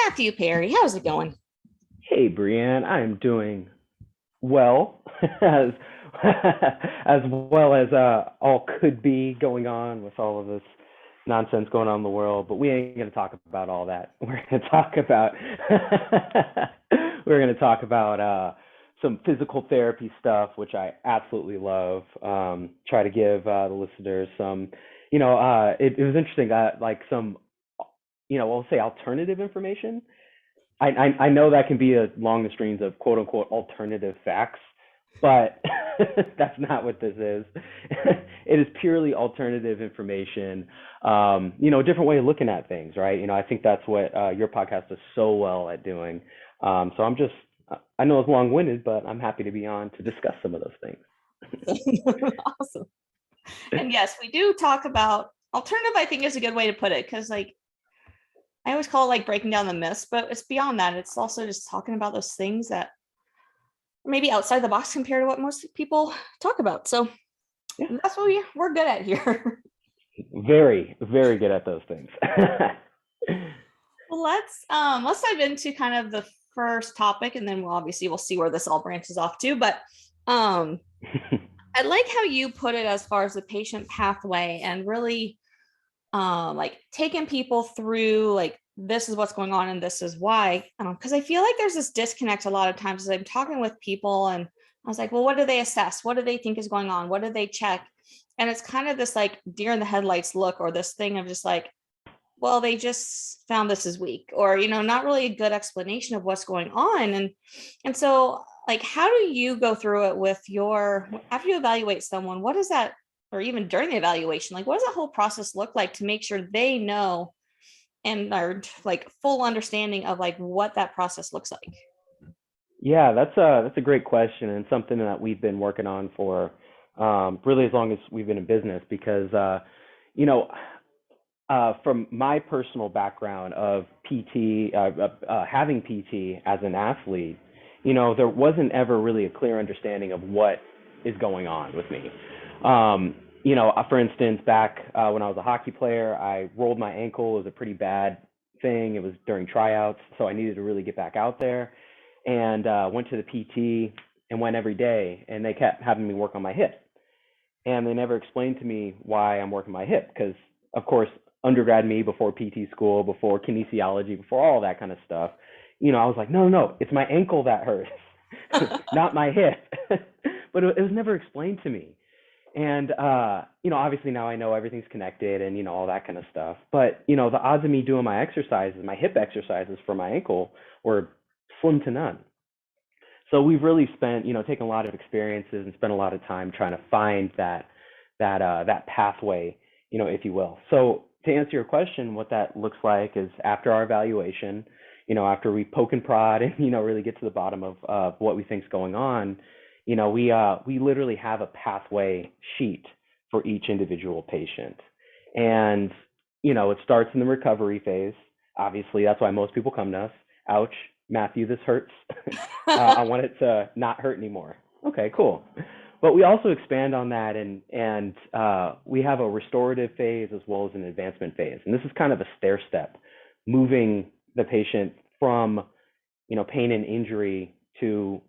Matthew Perry. How's it going? Hey, Brienne, I am doing well, as as well as all could be going on with all of this nonsense going on in the world. But we ain't gonna talk about all that. We're gonna talk about some physical therapy stuff, which I absolutely love. Try to give the listeners some, it was interesting, like some, we'll say alternative information. I know that can be a long strings of quote unquote alternative facts, but that's not what this is. It is purely alternative information. A different way of looking at things, right? I think that's what your podcast is so well at doing. So I know it's long winded, but I'm happy to be on to discuss some of those things. Awesome. And yes, we do talk about alternative, I think is a good way to put it, because like I always call it like breaking down the myths, but it's beyond that. It's also just talking about those things that are maybe outside the box compared to what most people talk about. So Yeah, that's what we're good at here. very, very good at those things. Well, let's dive into kind of the first topic, and then we'll see where this all branches off to. But um I like how you put it as far as the patient pathway and really like taking people through like this is what's going on and this is why, because I feel like there's this disconnect a lot of times as I'm talking with people, and I was like, well, what do they assess, what do they think is going on, what do they check? And it's kind of this like deer in the headlights look, or this thing of just like, well, they just found this is weak, or not really a good explanation of what's going on. And so like, how do you go through it with your, after you evaluate someone, what is that, or even during the evaluation, like what does that whole process look like to make sure they know and are like full understanding of like what that process looks like? Yeah, that's a great question, and something that we've been working on for really as long as we've been in business. Because you know, from my personal background of PT, having PT as an athlete, there wasn't ever really a clear understanding of what is going on with me. For instance, back when I was a hockey player, I rolled my ankle. It was a pretty bad thing. It was during tryouts, so I needed to really get back out there, and went to the PT and went every day, and they kept having me work on my hip, and they never explained to me why I'm working my hip because, of course, undergrad me, before PT school, before kinesiology, before all that kind of stuff, I was like, no, no, no, it's my ankle that hurts, not my hip. But it was never explained to me. And obviously now I know everything's connected and all that kind of stuff. But the odds of me doing my exercises, my hip exercises for my ankle, were slim to none. So we've really spent, taken a lot of experiences and spent a lot of time trying to find that pathway, if you will. So to answer your question, what that looks like is after our evaluation, after we poke and prod and really get to the bottom of what we think is going on, we literally have a pathway sheet for each individual patient, and it starts in the recovery phase. Obviously, that's why most people come to us. Ouch, Matthew, this hurts. I want it to not hurt anymore. Okay, cool. But we also expand on that, and we have a restorative phase as well as an advancement phase. And this is kind of a stair step, moving the patient from pain and injury to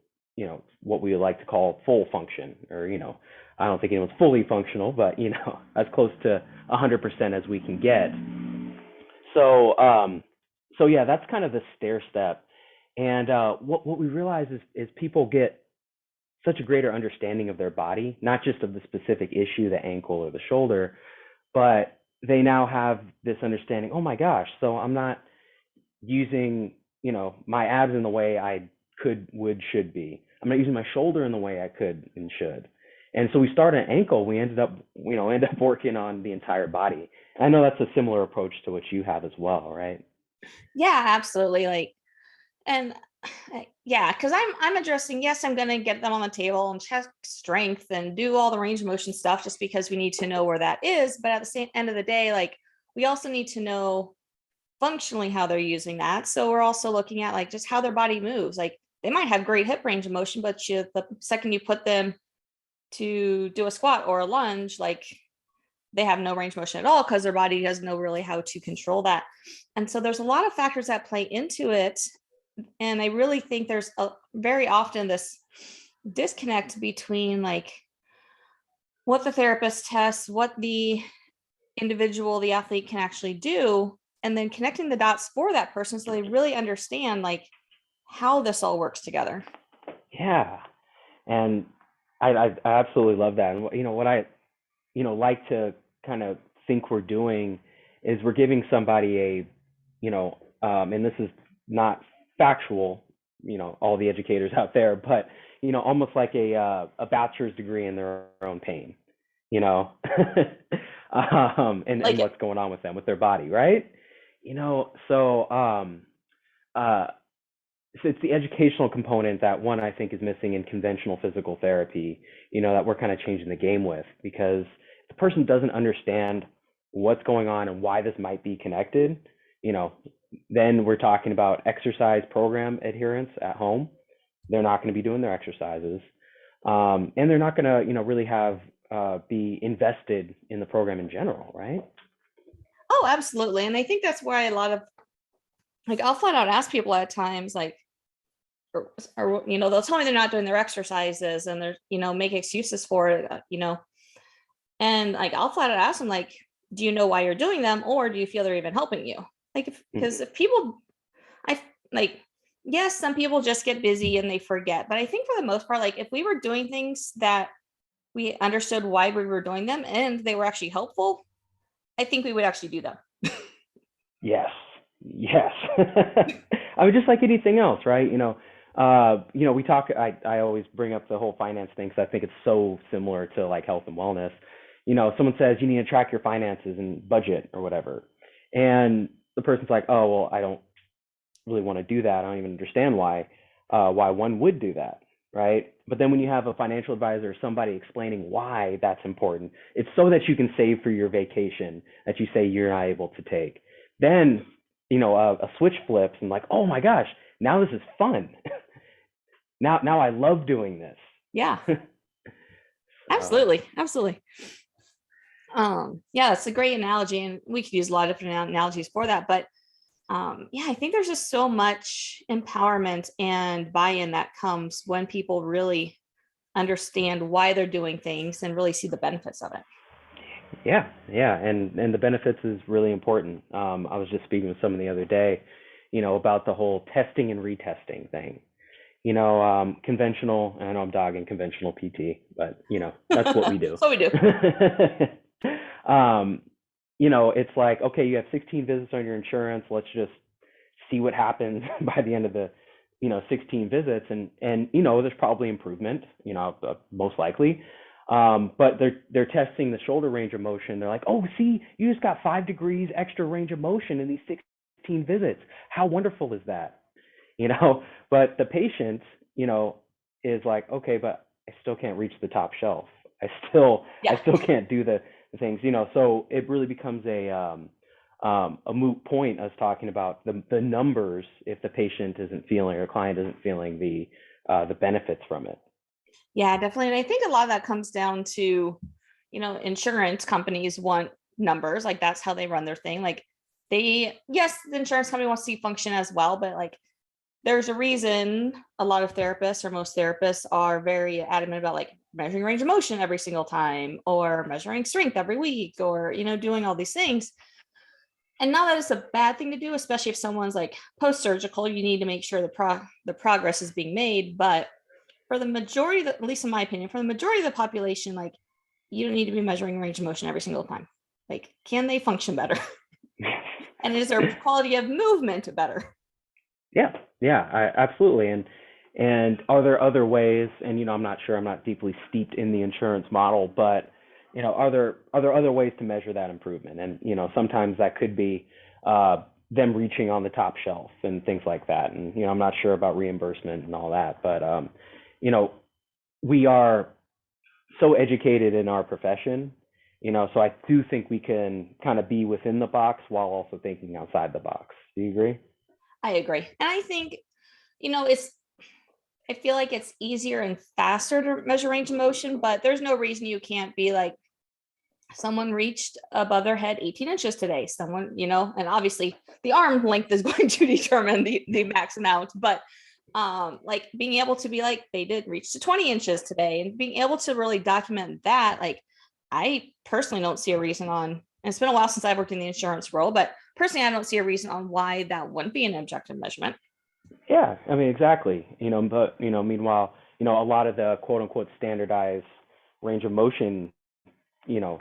what we like to call full function, or I don't think anyone's fully functional, but as close to 100% as we can get. So yeah, that's kind of the stair step. And what we realize is people get such a greater understanding of their body, not just of the specific issue, the ankle or the shoulder, but they now have this understanding. Oh my gosh, so I'm not using my abs in the way I could, would, should be. I'm not using my shoulder in the way I could and should. And so we started at ankle. We ended up working on the entire body. I know that's a similar approach to what you have as well, right? Yeah, absolutely. Like, and yeah, because I'm addressing, yes, I'm going to get them on the table and check strength and do all the range of motion stuff just because we need to know where that is. But at the same end of the day, like we also need to know functionally how they're using that. So we're also looking at like just how their body moves. Like they might have great hip range of motion, but the second you put them to do a squat or a lunge, like they have no range of motion at all because their body doesn't know really how to control that. And so there's a lot of factors that play into it. And I really think there's very often this disconnect between like what the therapist tests, what the individual, the athlete can actually do, and then connecting the dots for that person so they really understand like how this all works together. Yeah. And I absolutely love that. And what I, like to kind of think we're doing is we're giving somebody a, and this is not factual, all the educators out there, but, almost like a bachelor's degree in their own pain, and Like what's going on with them, with their body, right? So, uh, so it's the educational component that one I think is missing in conventional physical therapy, that we're kind of changing the game with, because if the person doesn't understand what's going on and why this might be connected, then we're talking about exercise program adherence at home. They're not going to be doing their exercises, and they're not going to, really have be invested in the program in general, right? oh, absolutely. And I think that's why a lot of like I'll flat out ask people at times like or they'll tell me they're not doing their exercises and they're make excuses for it, and like I'll flat out ask them like, do you know why you're doing them, or do you feel they're even helping you? Like because if people, I like, yes, some people just get busy and they forget, but I think for the most part, like if we were doing things that we understood why we were doing them and they were actually helpful, I think we would actually do them. Yes, yes. I mean, just like anything else, right? We talk. I always bring up the whole finance thing because I think it's so similar to like health and wellness. Someone says you need to track your finances and budget or whatever, and the person's like, "Oh, well, I don't really want to do that. I don't even understand why one would do that, right?" But then when you have a financial advisor or somebody explaining why that's important, it's so that you can save for your vacation that you say you're not able to take. Then, a switch flips and like, oh my gosh, now this is fun. now I love doing this. Yeah, So, absolutely. Yeah, it's a great analogy, and we could use a lot of different analogies for that. But yeah, I think there's just so much empowerment and buy-in that comes when people really understand why they're doing things and really see the benefits of it. yeah, and the benefits is really important. I was just speaking with someone the other day, about the whole testing and retesting thing. Conventional, and I know I'm dogging conventional PT, but that's what we do. That's what we do. It's like, okay, you have 16 visits on your insurance. Let's just see what happens by the end of the, 16 visits. And there's probably improvement, most likely. But they're testing the shoulder range of motion. They're like, oh, see, you just got 5 degrees extra range of motion in these 16 visits. How wonderful is that? But the patient, is like, okay, but I still can't reach the top shelf. I still can't do the things, so it really becomes a moot point us talking about the numbers if the patient isn't feeling or client isn't feeling the benefits from it. Yeah, definitely. And I think a lot of that comes down to, insurance companies want numbers, like that's how they run their thing. Like yes, the insurance company wants to see function as well, but like there's a reason a lot of therapists or most therapists are very adamant about like measuring range of motion every single time or measuring strength every week or, doing all these things. And not that it's a bad thing to do, especially if someone's like post-surgical, you need to make sure the progress is being made. But for the majority, at least in my opinion, for the majority of the population, like you don't need to be measuring range of motion every single time. Like, can they function better? And is their quality of movement better? Yeah, absolutely. And are there other ways? And I'm not sure. I'm not deeply steeped in the insurance model, but are there other ways to measure that improvement? And sometimes that could be them reaching on the top shelf and things like that. And I'm not sure about reimbursement and all that, but we are so educated in our profession, so I do think we can kind of be within the box while also thinking outside the box. Do you agree? I agree. And I think, I feel like it's easier and faster to measure range of motion, but there's no reason you can't be like someone reached above their head 18 inches today. Someone, and obviously the arm length is going to determine the max amount, but like being able to be like, they did reach to 20 inches today, and being able to really document that, like, I personally don't see a reason on, and it's been a while since I've worked in the insurance world, but personally, I don't see a reason on why that wouldn't be an objective measurement. Yeah, I mean, exactly. But meanwhile, a lot of the quote unquote standardized range of motion,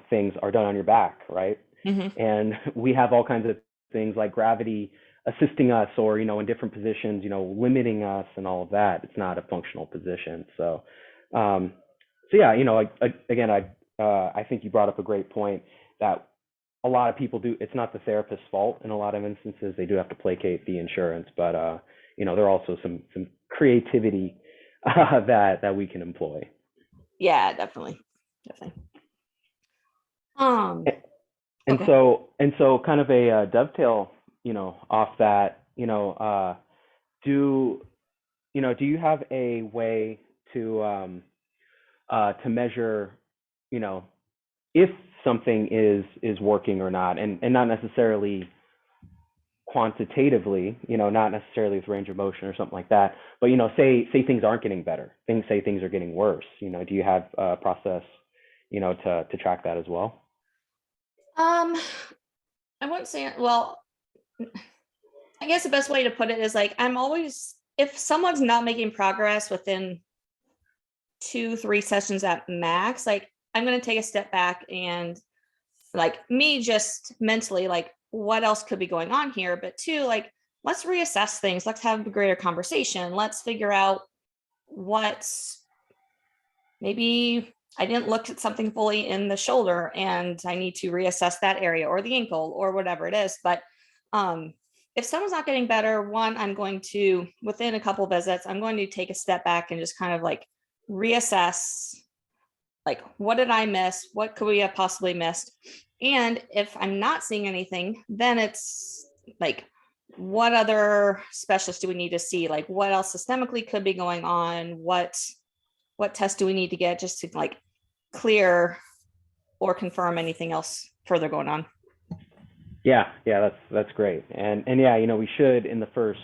things are done on your back, right? Mm-hmm. And we have all kinds of things like gravity assisting us, or in different positions, limiting us and all of that. It's not a functional position. Um, so yeah, again, I think you brought up a great point that a lot of people do. It's not the therapist's fault in a lot of instances. They do have to placate the insurance, but there are also some creativity that we can employ. Yeah, definitely. Um, And okay. so kind of a dovetail, off that, do do you have a way to measure, you know, if something is working or not, and not necessarily quantitatively, not necessarily with range of motion or something like that, but say things aren't getting better, say things are getting worse, do you have a process, to track that as well? Um, I wouldn't say, well, I guess the best way to put it is like, I'm always, if someone's not making progress within 2, 3 sessions at max, like, I'm going to take a step back and, like, me just mentally, like, what else could be going on here? But two, like, let's reassess things. Let's have a greater conversation. Let's figure out what's, maybe I didn't look at something fully in the shoulder and I need to reassess that area, or the ankle, or whatever it is. But um, if someone's not getting better, one, I'm going to, within a couple visits, I'm going to take a step back and just kind of like reassess, like, what did I miss? What could we have possibly missed? And if I'm not seeing anything, then it's like, what other specialists do we need to see? Like, what else systemically could be going on? What tests do we need to get just to, like, clear or confirm anything else further going on? Yeah, that's great. And yeah, we should in the first,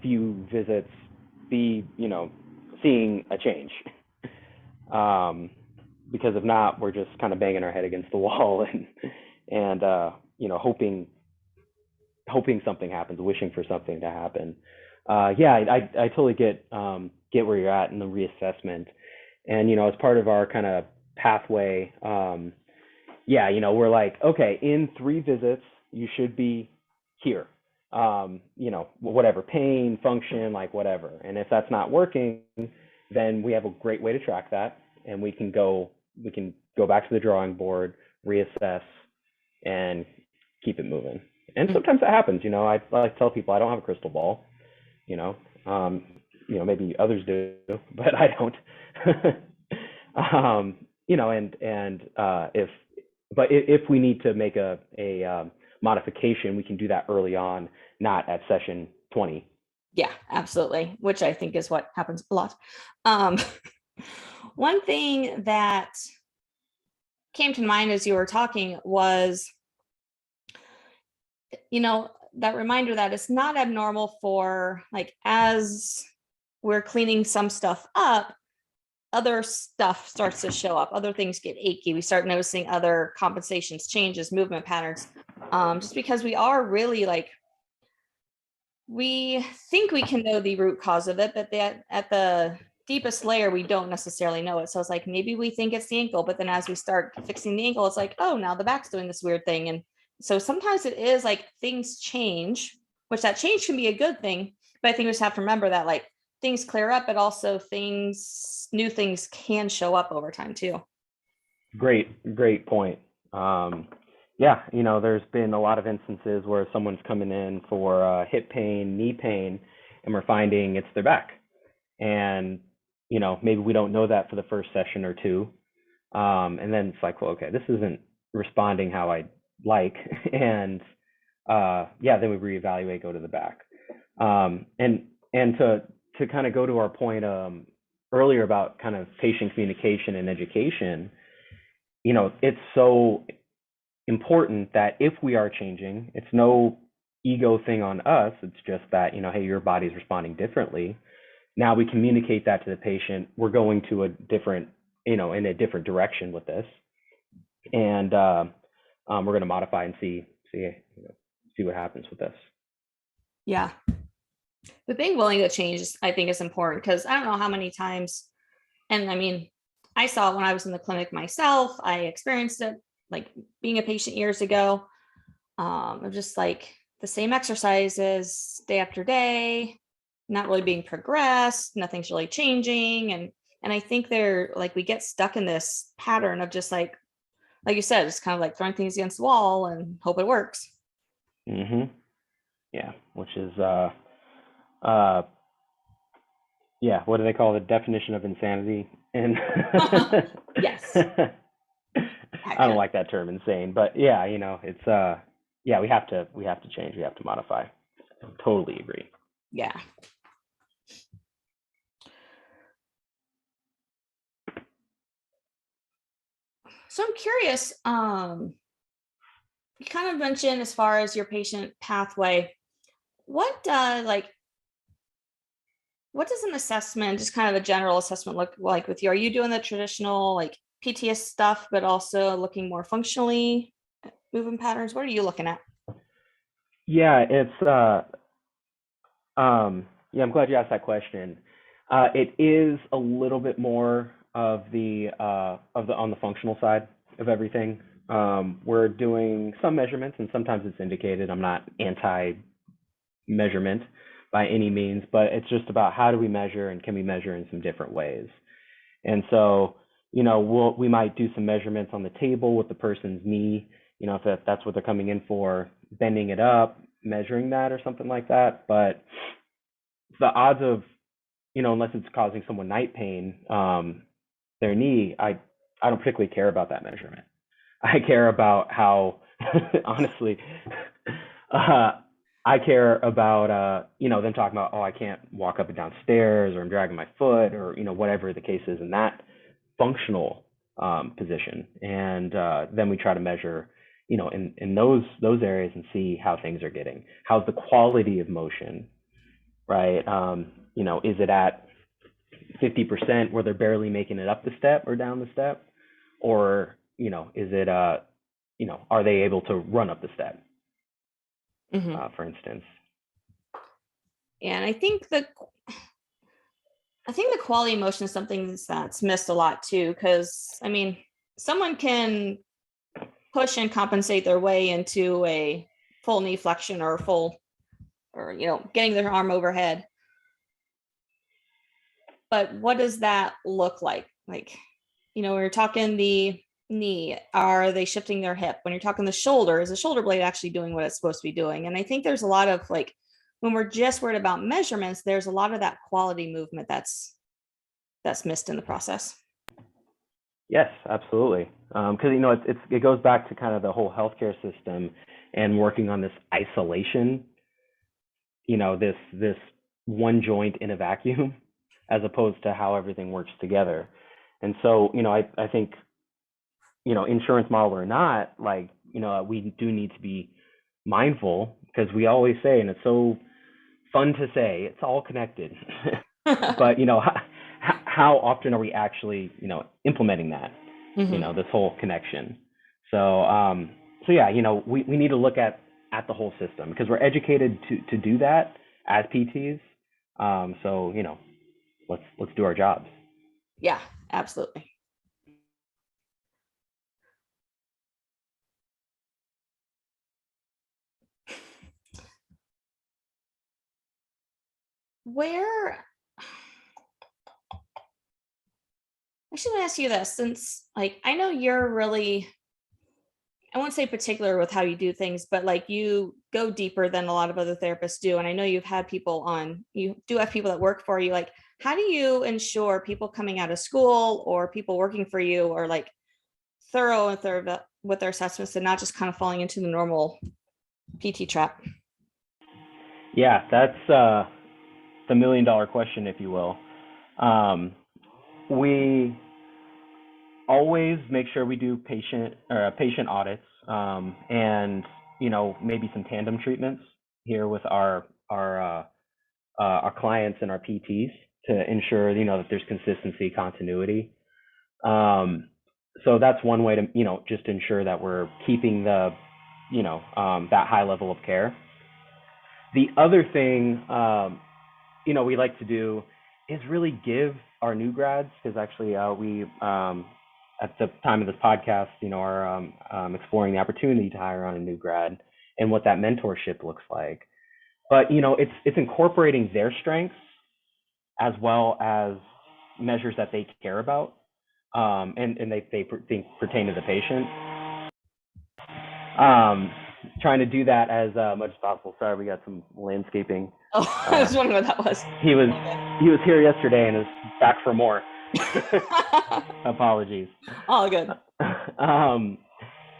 few visits be, seeing a change. Um, because if not, we're just kind of banging our head against the wall and hoping something happens, wishing for something to happen. Yeah, I totally get where you're at in the reassessment, and as part of our kind of pathway, yeah, we're like, okay, in 3 visits, you should be here. Whatever, pain, function, like whatever. And if that's not working, then we have a great way to track that, and we can go back to the drawing board, reassess, and keep it moving. And sometimes that happens. I like to tell people I don't have a crystal ball. You know, um, maybe others do, but I don't. And if we need to make a modification, we can do that early on, not at session 20. Yeah, absolutely. Which I think is what happens a lot. Um, one thing that came to mind as you were talking was, that reminder that it's not abnormal for, like, as we're cleaning some stuff up, other stuff starts to show up. Other things get achy. We start noticing other compensations, changes, movement patterns. Just because we are really, like, we think we can know the root cause of it, but that at the deepest layer, we don't necessarily know it. So it's like, maybe we think it's the ankle, but then as we start fixing the ankle, it's like, oh, now the back's doing this weird thing. And so sometimes it is like things change, which that change can be a good thing. But I think we just have to remember that, like, things clear up, but also new things can show up over time too. Great point. Yeah, there's been a lot of instances where someone's coming in for hip pain, knee pain, and we're finding it's their back. And, maybe we don't know that for the first session or two. And then it's like, well, okay, this isn't responding how I'd like. And yeah, then we reevaluate, go to the back. And to kind of go to our point earlier about kind of patient communication and education, it's so important that if we are changing, it's no ego thing on us. It's just that, hey, your body's responding differently. Now we communicate that to the patient. We're going to a different, in a different direction with this. And we're going to modify and see what happens with this. Yeah. But being willing to change, I think, is important, because I don't know how many times, and I mean, I saw it when I was in the clinic myself. I experienced it like being a patient years ago. Of just like the same exercises day after day, not really being progressed, nothing's really changing. And I think they're like, we get stuck in this pattern of just like you said, it's kind of like throwing things against the wall and hope it works. Yeah, which is yeah, what do they call the definition of insanity? And Yes. I don't like that term, insane, but yeah, it's yeah, we have to change, we have to modify. Totally agree. Yeah. So I'm curious, you kind of mentioned as far as your patient pathway, what what does an assessment, just kind of a general assessment, look like with you? Are you doing the traditional like PTS stuff, but also looking more functionally at movement patterns? What are you looking at? Yeah, it's yeah, I'm glad you asked that question. It is a little bit more of the on the functional side of everything. We're doing some measurements, and sometimes it's indicated. I'm not anti measurement by any means, but it's just about how do we measure, and can we measure in some different ways. And so, we might do some measurements on the table with the person's knee, if that's what they're coming in for, bending it up, measuring that or something like that. But the odds of, unless it's causing someone night pain, their knee, I don't particularly care about that measurement. I care about how, honestly, I care about, them talking about, oh, I can't walk up and down stairs, or I'm dragging my foot, or, whatever the case is in that functional position. And then we try to measure, in those areas, and see how things are getting. How's the quality of motion, right? Is it at 50% where they're barely making it up the step or down the step? Or, is it, are they able to run up the step, for instance? And I think the quality of motion is something that's missed a lot too, because I mean, someone can push and compensate their way into a full knee flexion or getting their arm overhead. But what does that look like? Like, when you're talking the knee, are they shifting their hip? When you're talking the shoulder, is the shoulder blade actually doing what it's supposed to be doing? And I think there's a lot of like, when we're just worried about measurements, there's a lot of that quality movement that's missed in the process. Yes, absolutely. Because it goes back to kind of the whole healthcare system and working on this isolation. This one joint in a vacuum, as opposed to how everything works together. And so, I think, insurance model or not, like, we do need to be mindful, because we always say, and it's so fun to say, it's all connected. But, how often are we actually, implementing that, this whole connection? So yeah, we need to look at the whole system, because we're educated to do that as PTs. So, let's do our jobs. Yeah, absolutely. Where I should ask you this, since like I know you're really, I won't say particular with how you do things, but like you go deeper than a lot of other therapists do. And I know you do have people that work for you. Like, how do you ensure people coming out of school or people working for you are like thorough with their assessments, and not just kind of falling into the normal PT trap? Yeah, that's the $1 million question, if you will. We always make sure we do patient audits, and maybe some tandem treatments here with our clients and our PTs to ensure that there's consistency, continuity. So that's one way to just ensure that we're keeping the that high level of care. The other thing we like to do is really give our new grads, because actually we at the time of this podcast are exploring the opportunity to hire on a new grad and what that mentorship looks like. But it's incorporating their strengths as well as measures that they care about, and they think pertain to the patient. Trying to do that as much as possible. Sorry, we got some landscaping. Oh, I was wondering what that was. He was here yesterday and is back for more. Apologies. All good.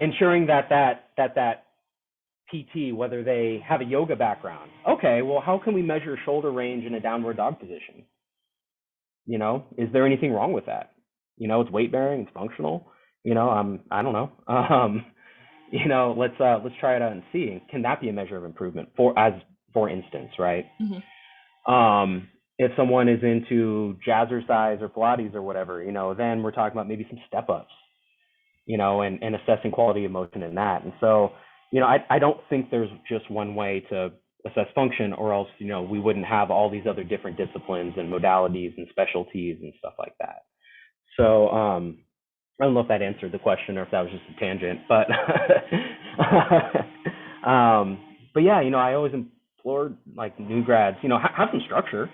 Ensuring that PT, whether they have a yoga background, okay, well, how can we measure shoulder range in a downward dog position? Is there anything wrong with that? It's weight bearing, it's functional. I don't know. Let's try it out and see. Can that be a measure of improvement for instance, right? Mm-hmm. If someone is into jazzercise or Pilates or whatever, then we're talking about maybe some step ups, and assessing quality of motion in that. And so, I don't think there's just one way to assess function, or else, we wouldn't have all these other different disciplines and modalities and specialties and stuff like that. So, I don't know if that answered the question or if that was just a tangent, but but yeah, I always implore like new grads, have some structure.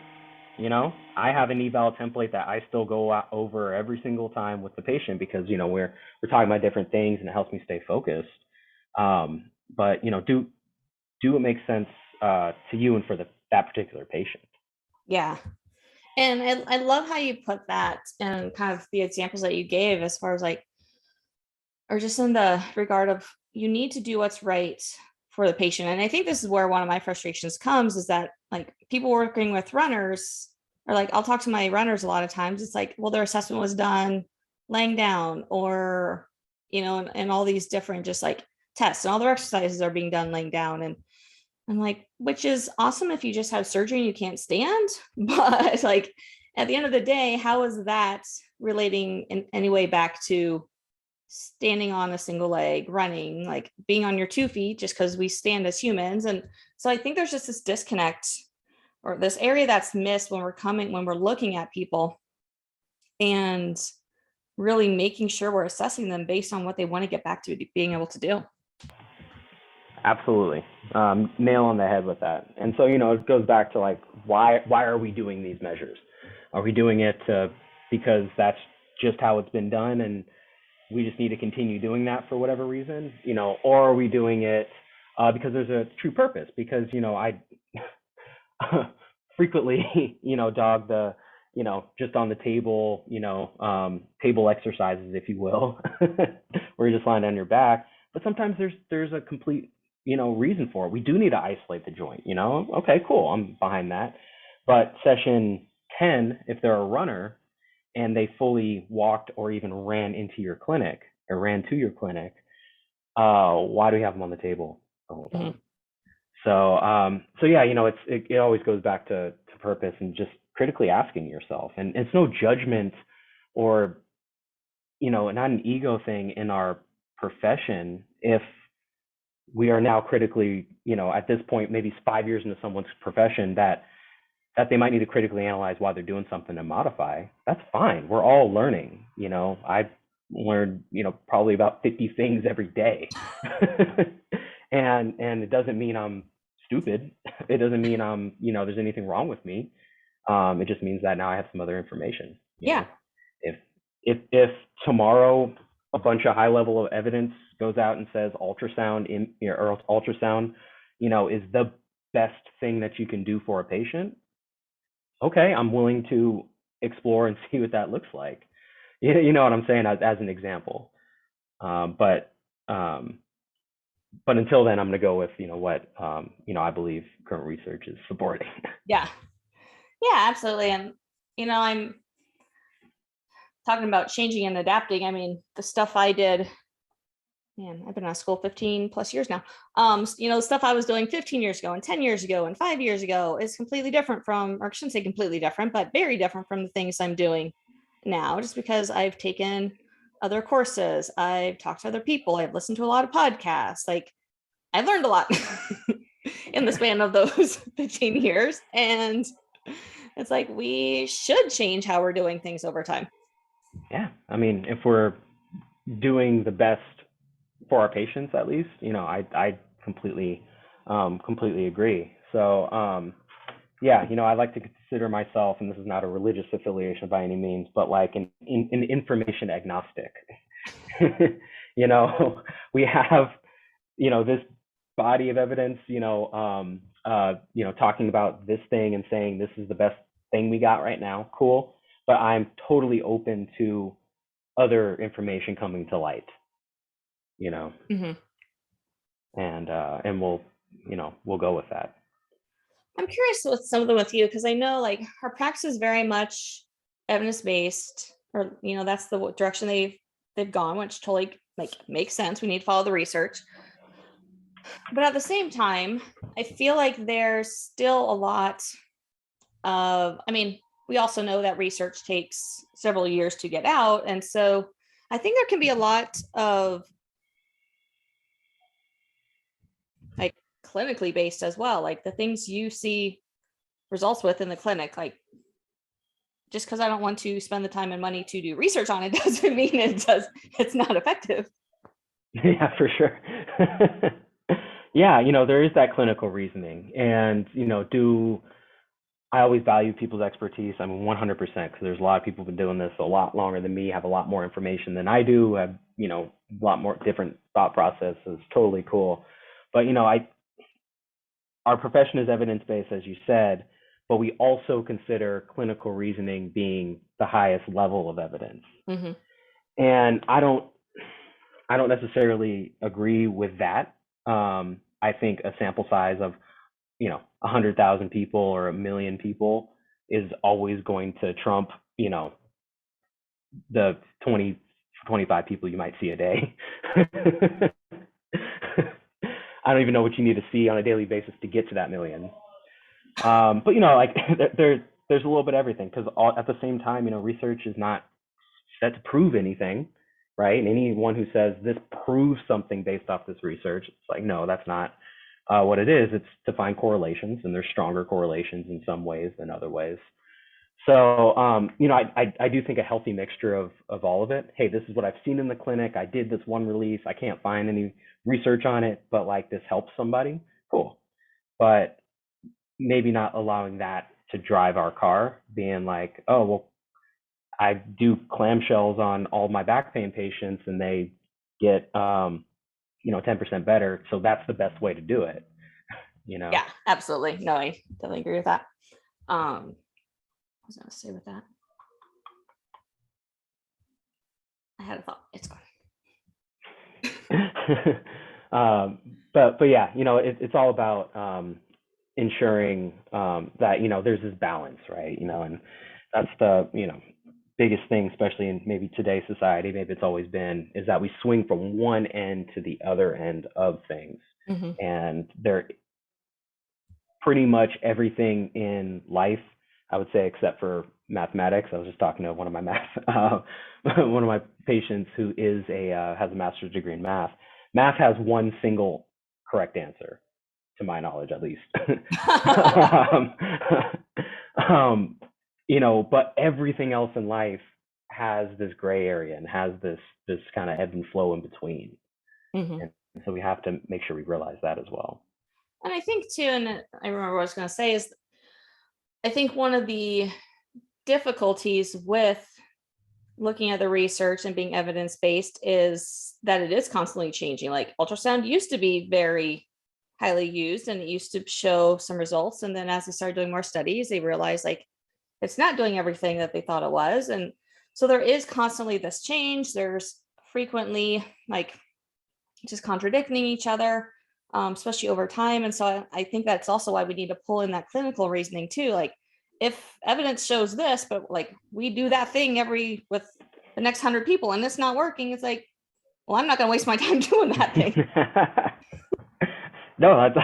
I have an eval template that I still go over every single time with the patient, because we're talking about different things and it helps me stay focused. But do what makes sense to you and for that particular patient. Yeah. And I love how you put that and kind of the examples that you gave as far as like, or just in the regard of you need to do what's right for the patient. And I think this is where one of my frustrations comes, is that like people working with runners, or like I'll talk to my runners a lot of times. It's like, well, their assessment was done laying down, or, and all these different just like tests, and all their exercises are being done laying down. And I'm like, which is awesome if you just have surgery and you can't stand. But like at the end of the day, how is that relating in any way back to standing on a single leg, running, like being on your 2 feet, just because we stand as humans? And so I think there's just this disconnect, or this area that's missed when we're looking at people and really making sure we're assessing them based on what they want to get back to being able to do. Absolutely. Nail on the head with that. And so, it goes back to like, why are we doing these measures? Are we doing it because that's just how it's been done and we just need to continue doing that for whatever reason, or are we doing it because there's a true purpose? Because, I frequently, dog the, just on the table, table exercises, if you will, where you're just lying on your back. But sometimes there's a complete, reason for it. We do need to isolate the joint, okay, cool, I'm behind that. But session 10, if they're a runner and they fully walked or even ran into your clinic or ran to your clinic, why do we have them on the table the whole time? Mm-hmm. So yeah, it always goes back to purpose and just critically asking yourself. And it's no judgment or, not an ego thing in our profession if we are now critically, at this point, maybe 5 years into someone's profession, that they might need to critically analyze why they're doing something and modify. That's fine. We're all learning. I've learned, probably about 50 things every day. and it doesn't mean I'm stupid. It doesn't mean I'm, there's anything wrong with me. It just means that now I have some other information. Yeah. If tomorrow a bunch of high level of evidence goes out and says ultrasound is the best thing that you can do for a patient, okay, I'm willing to explore and see what that looks like. You know what I'm saying, as an example. But until then, I'm going to go with what I believe current research is supporting. Yeah, absolutely. And talking about changing and adapting, I mean, the stuff I did, man, I've been out of school 15 plus years now. The stuff I was doing 15 years ago and 10 years ago and 5 years ago is completely different from, or I shouldn't say completely different, but very different from the things I'm doing now, just because I've taken other courses, I've talked to other people, I've listened to a lot of podcasts. Like, I've learned a lot in the span of those 15 years. And it's like, we should change how we're doing things over time. Yeah. I mean, if we're doing the best for our patients, at least, I completely agree. So, yeah, I like to consider myself, and this is not a religious affiliation by any means, but like an information agnostic. We have, this body of evidence, talking about this thing and saying this is the best thing we got right now. Cool. But I'm totally open to other information coming to light, Mhm. and we'll go with that. I'm curious with some of them with you, because I know like our practice is very much evidence based, or that's the direction they've gone, which totally like makes sense. We need to follow the research, but at the same time, I feel like there's still a lot of. I mean, we also know that research takes several years to get out, and so I think there can be a lot of like clinically based as well, like the things you see results with in the clinic. Like, just because I don't want to spend the time and money to do research on it doesn't mean it's not effective. Yeah, for sure. Yeah, there is that clinical reasoning. And, I always value people's expertise. I mean, 100%, because there's a lot of people who've been doing this a lot longer than me, have a lot more information than I do, have, a lot more different thought processes. Totally cool. But, our profession is evidence-based, as you said, but we also consider clinical reasoning being the highest level of evidence. Mm-hmm. And I don't necessarily agree with that. I think a sample size of 100,000 people or 1 million people is always going to trump the 20-25 people you might see a day. I don't even know what you need to see on a daily basis to get to that million. But like there's a little bit of everything, because at the same time, research is not set to prove anything, right? And anyone who says this proves something based off this research, it's like, no, that's not what it is. It's to find correlations, and there's stronger correlations in some ways than other ways. So, I do think a healthy mixture of all of it. Hey, this is what I've seen in the clinic. I did this one release. I can't find any research on it, but like this helps somebody. Cool. But maybe not allowing that to drive our car, being like, oh, well, I do clamshells on all my back pain patients and they get, 10% better. So that's the best way to do it. Yeah, absolutely. No, I definitely agree with that. What was I going to say with that? I had a thought. It's gone. But yeah, it's all about ensuring that there's this balance, right? And that's the biggest thing, especially in maybe today's society. Maybe it's always been, is that we swing from one end to the other end of things, mm-hmm. And they're pretty much everything in life, I would say, except for mathematics. I was just talking to one of my one of my patients who is has a master's degree in math. Math has one single correct answer, to my knowledge, at least. But everything else in life has this gray area and has this kind of ebb and flow in between. Mm-hmm. And so we have to make sure we realize that as well. And I think too, and I remember what I was going to say is, I think one of the difficulties with looking at the research and being evidence-based is that it is constantly changing. Like, ultrasound used to be very highly used and it used to show some results. And then as they started doing more studies, they realized like it's not doing everything that they thought it was. And so there is constantly this change. There's frequently like just contradicting each other, especially over time. And so I think that's also why we need to pull in that clinical reasoning too. Like, if evidence shows this, but like we do that thing with the next 100 people and it's not working, it's like, well, I'm not going to waste my time doing that thing. No, that's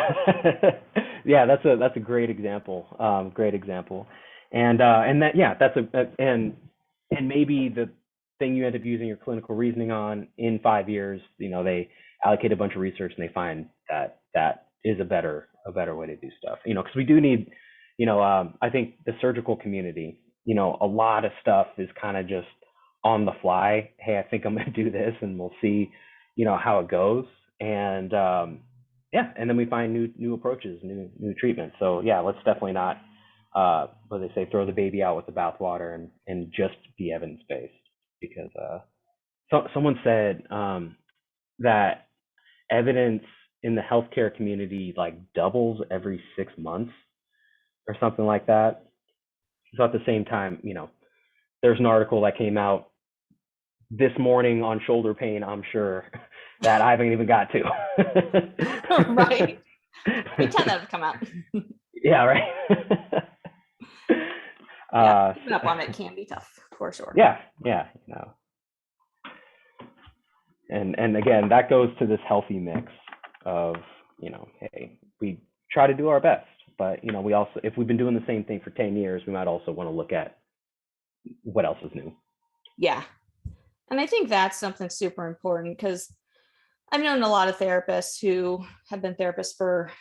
yeah, that's a great example. Great example. And that yeah, that's and maybe the thing you end up using your clinical reasoning on in 5 years, they allocate a bunch of research and they find that that is a better way to do stuff. Because we do need, I think the surgical community, a lot of stuff is kind of just on the fly. Hey, I think I'm going to do this, and we'll see, how it goes. And yeah, and then we find new approaches, new treatments. So yeah, let's definitely not, what they say, throw the baby out with the bathwater, and just be evidence based. Because someone said that evidence in the healthcare community like doubles every 6 months or something like that. So at the same time, there's an article that came out this morning on shoulder pain, I'm sure, that I haven't even got to. Right. We tend to come out. Yeah, right. Yeah, keeping up on it can be tough for sure. Yeah, yeah, and again, that goes to this healthy mix of, hey, we try to do our best, but we also, if we've been doing the same thing for 10 years, we might also want to look at what else is new. Yeah. And I think that's something super important, because I've known a lot of therapists who have been therapists for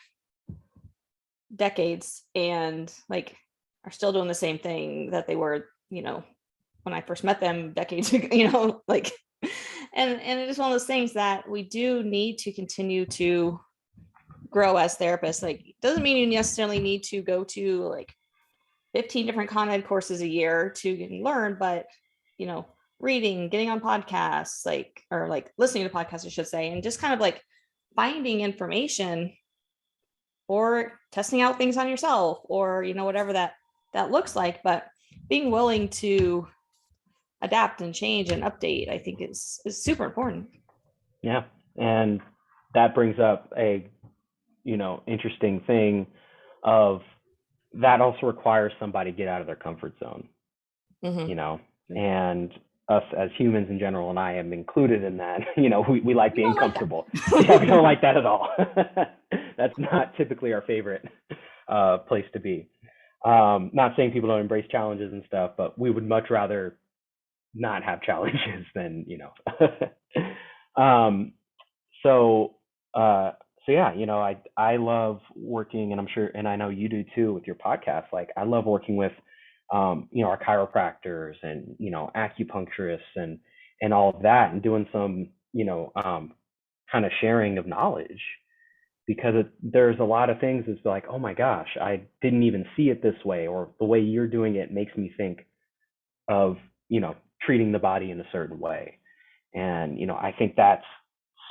decades and like are still doing the same thing that they were, when I first met them decades ago, like, and it is one of those things that we do need to continue to grow as therapists. Like, doesn't mean you necessarily need to go to like 15 different content courses a year to learn, but reading, getting on podcasts, or listening to podcasts, I should say, and just kind of like finding information or testing out things on yourself, or whatever that looks like. But being willing to adapt and change and update, I think is super important. Yeah, and that brings up a interesting thing of that also requires somebody to get out of their comfort zone. Mm-hmm. And us as humans in general, and I am included in that, we like being comfortable. Yeah, we don't like that at all. That's not typically our favorite place to be. Not saying people don't embrace challenges and stuff, but we would much rather not have challenges than, so yeah, I love working, and I'm sure, and I know you do too with your podcast. Like, I love working with, our chiropractors and, acupuncturists and all of that, and doing some, kind of sharing of knowledge, because there's a lot of things that's like, oh my gosh, I didn't even see it this way, or the way you're doing it makes me think of, treating the body in a certain way. And, I think that's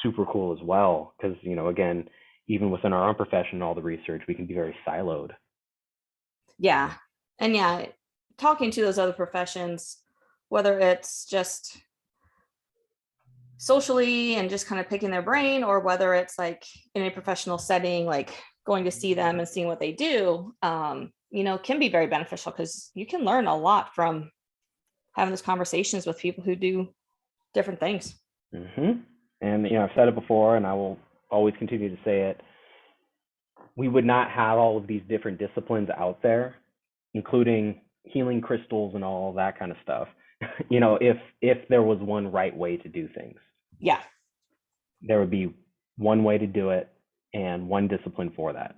super cool as well, because, again, even within our own profession, all the research, we can be very siloed. Yeah. And yeah, talking to those other professions, whether it's just socially and just kind of picking their brain, or whether it's like in a professional setting, like going to see them and seeing what they do, can be very beneficial, because you can learn a lot from having those conversations with people who do different things. Mm-hmm. And, I've said it before, and I will always continue to say it. We would not have all of these different disciplines out there, including healing crystals and all that kind of stuff, if there was one right way to do things. Yeah. There would be one way to do it and one discipline for that.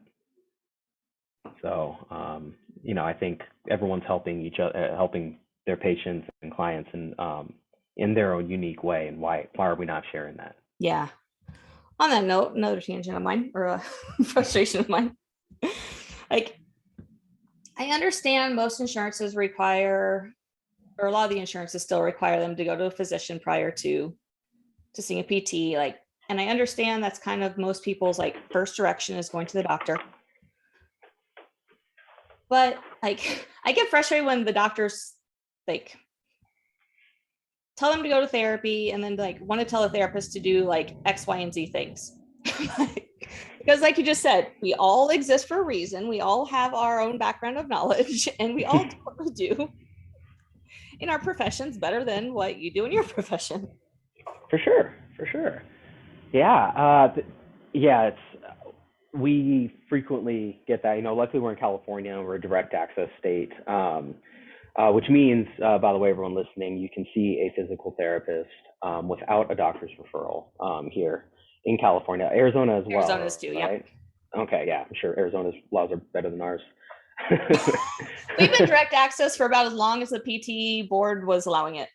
So, I think everyone's helping each other, helping their patients and clients, and in their own unique way. And why are we not sharing that? Yeah. On that note, another tangent of mine, or a frustration of mine. Like, I understand most insurances require, or a lot of the insurances still require them to go to a physician prior to seeing a PT. Like, and I understand that's kind of most people's like first direction is going to the doctor. But like, I get frustrated when the doctors like tell them to go to therapy and then like want to tell a therapist to do like X, Y, and Z things. Because like you just said, we all exist for a reason. We all have our own background of knowledge, and we all do what we do. in our professions better than what you do in your profession. For sure, for sure. Yeah, yeah. We frequently get that. Luckily we're in California and we're a direct access state, which means, by the way, everyone listening, you can see a physical therapist without a doctor's referral here in California, Arizona as well, Arizona's too, yeah. right? Okay, yeah, I'm sure Arizona's laws are better than ours. We've been direct access for about as long as the PT board was allowing it.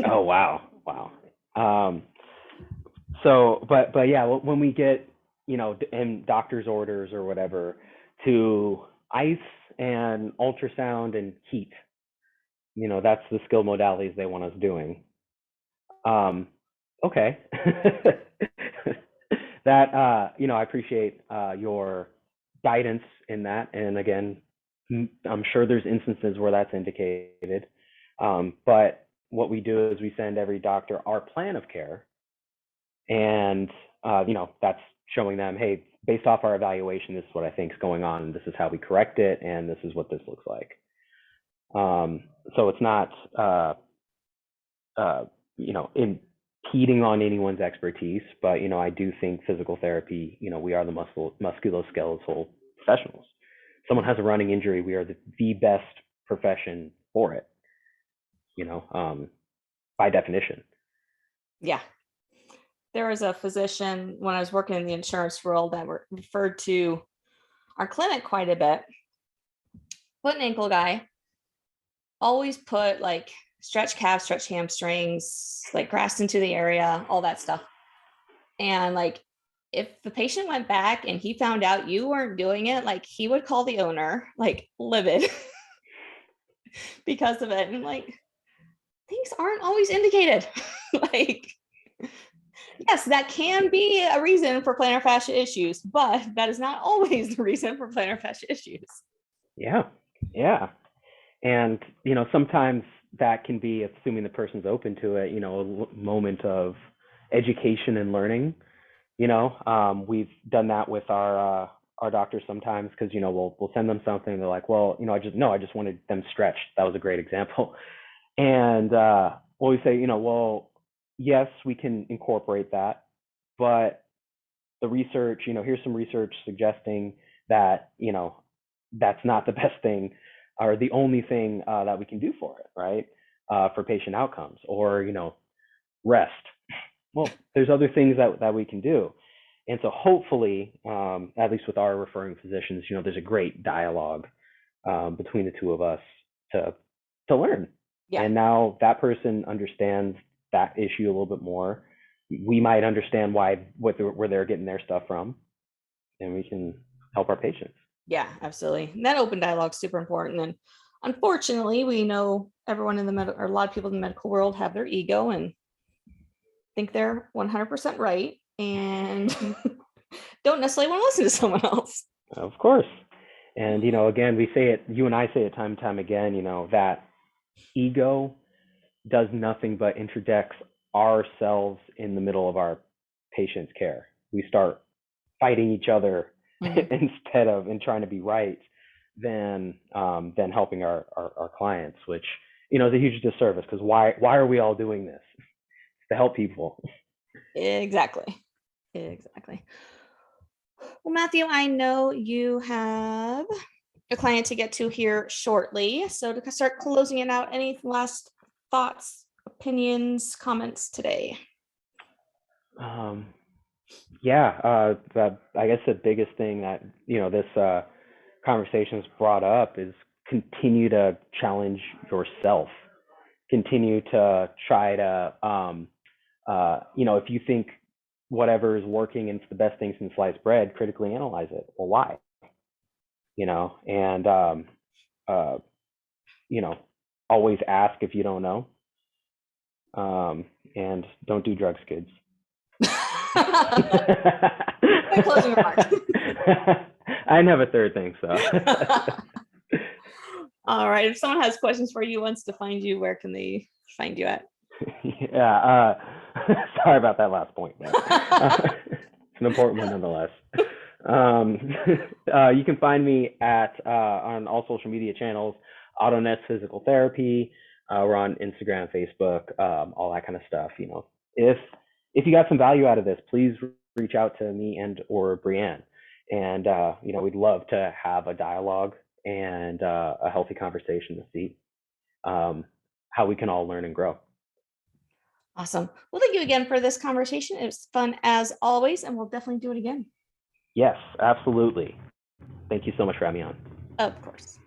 Oh wow, wow. But yeah, when we get in doctor's orders or whatever to ice and ultrasound and heat, that's the skill modalities they want us doing. Okay. That I appreciate your guidance in that, and again, I'm sure there's instances where that's indicated. But what we do is we send every doctor our plan of care, and that's showing them, hey, based off our evaluation, this is what I think is going on, and this is how we correct it, and this is what this looks like. So it's not impeding on anyone's expertise, but I do think physical therapy, we are the musculoskeletal professionals. Someone has a running injury, we are the best profession for it, by definition. Yeah. There was a physician when I was working in the insurance world that referred to our clinic quite a bit. Foot and ankle guy, always put like stretch calves, stretch hamstrings, like grass into the area, all that stuff. And like, if the patient went back and he found out you weren't doing it, like he would call the owner like livid because of it. And like, things aren't always indicated. Like, yes, that can be a reason for plantar fascia issues, but that is not always the reason for plantar fascia issues. Yeah. And, sometimes that can be, assuming the person's open to it, a moment of education and learning. We've done that with our doctors sometimes, because, we'll send them something. They're like, well, I just wanted them stretched. That was a great example. And we say, well, yes, we can incorporate that, but the research, here's some research suggesting that, that's not the best thing or the only thing that we can do for it, right? For patient outcomes, or, rest. Well, there's other things that we can do. And so hopefully, at least with our referring physicians, there's a great dialogue between the two of us to learn. Yeah. And now that person understands that issue a little bit more. We might understand where they're getting their stuff from, and we can help our patients. Yeah, absolutely. And that open dialogue is super important. And unfortunately, we know everyone in the medical, or a lot of people in the medical world have their ego and think they're 100% right, and don't necessarily want to listen to someone else. Of course. And, again, we say it, you and I say it time and time again, that ego does nothing but interjects ourselves in the middle of our patient's care. We start fighting each other instead of trying to be right than helping our clients, which, is a huge disservice, because why are we all doing this? To help people. Exactly. Well, Matthew, I know you have a client to get to here shortly. So to start closing it out, any last thoughts, opinions, comments today? I guess the biggest thing that, this conversation has brought up is continue to challenge yourself. Continue to try to, if you think whatever is working and it's the best thing since sliced bread, critically analyze it. Well, why? And, always ask if you don't know. And don't do drugs, kids. My closing remarks. I didn't have a third thing, so. All right. If someone has questions for you, wants to find you, where can they find you at? Yeah. Sorry about that last point, but it's an important one nonetheless. You can find me at on all social media channels, AutoNets Physical Therapy. We're on Instagram, Facebook, all that kind of stuff. If you got some value out of this, please reach out to me and or Brianne, and we'd love to have a dialogue and a healthy conversation to see how we can all learn and grow. Awesome. Well, thank you again for this conversation. It was fun as always, and we'll definitely do it again. Yes, absolutely. Thank you so much for having me on. Of course.